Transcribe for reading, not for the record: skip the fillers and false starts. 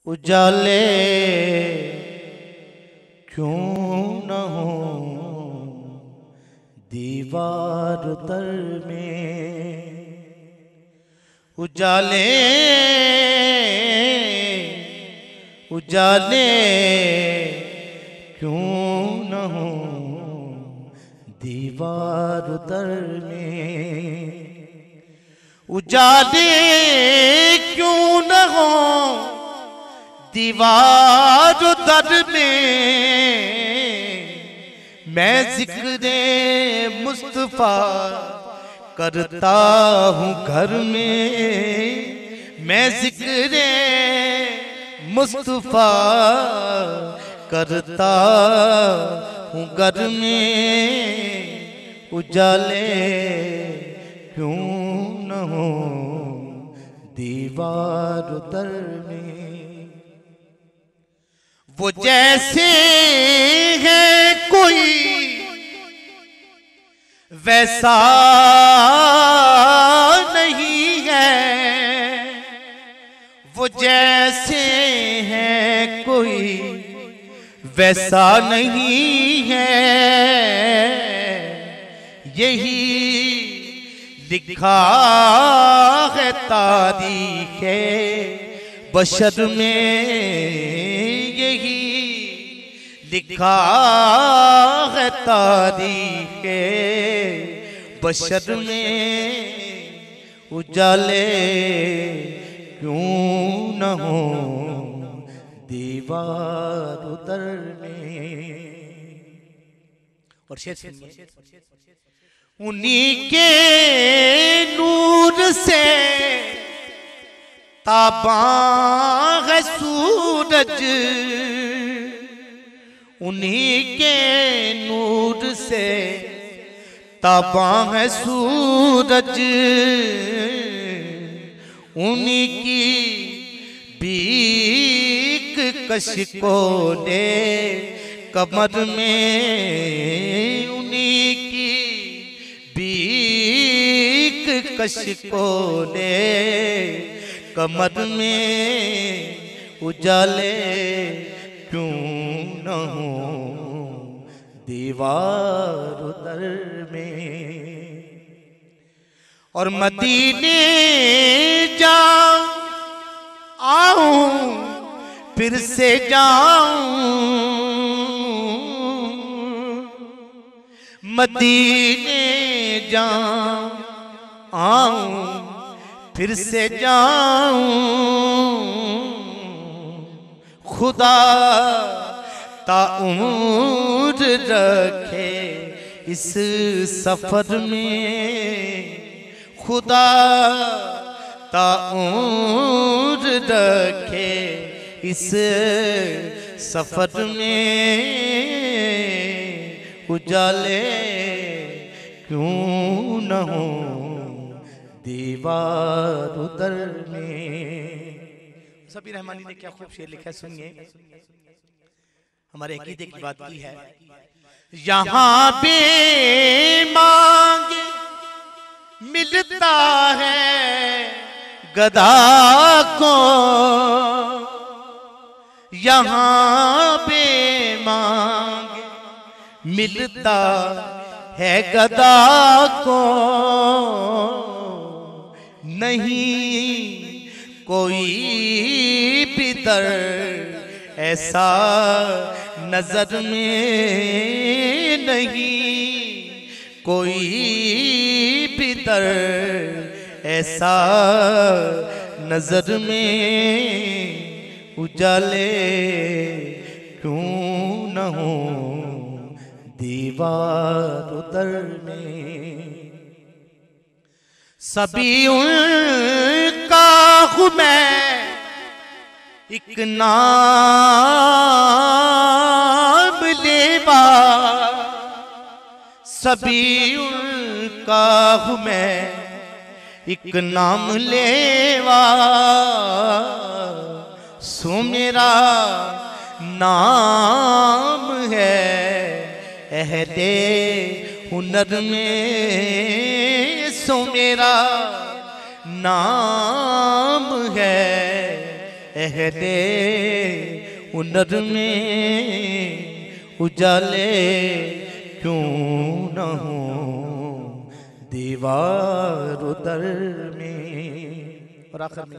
उजाले क्यों न हो दीवार तर में, उजाले उजाले क्यों न हो दीवार तर में, उजाले क्यों न हो दीवार दर में। मैं जिक्र मुस्तफा करता हूँ घर में, मैं जिक्र मुस्तफा करता हूँ घर में। उजाले क्यों न हो दीवार दर में, वो जैसे है कोई वैसा नहीं है, वो जैसे है कोई वैसा नहीं है। यही लिखा है तारीख़े बशर में, यही लिखा है तारीख़े बशर में। उजाले क्यों न हो दीवार दर में। और शेर सुनिए, उन्हीं के नूर से ताबा है सूरज, उन्हीं के नूर से ताबा है सूरज। उन्हीं की बीक कशिको ने कमर में, उन्हीं की बीक कशिको ने कमर में। उजाले क्यों न हो दीवार दर में। और मदीने जाऊं आऊं फिर से जाऊं, मदीने जाऊं आऊं फिर से जाऊं। खुदा ताउम्र रखे इस सफर में, खुदा ताउम्र रखे इस सफर में। उजाले क्यों न हो दीवार दर में। सबी रहमानी ने क्या खूब शेर लिखा है, सुनिए। हमारे अकीदे की बात की है, यहाँ पे मांग मिलता है गधा को, यहाँ पे मांग मिलता है गधा को। नहीं कोई भी दर ऐसा नजर में, नहीं कोई भी दर ऐसा नजर में। उजाले क्यों न हो दीवार दर में। सभी उनका हूँ मैं एक नाम लेवा, सभी उनका हूँ मैं एक नाम लेवा। सो मेरा नाम है अहले हुनर में, सो मेरा नाम है, अहले हुनर में उजाले क्यों न हो दीवार दर में। और आखिर में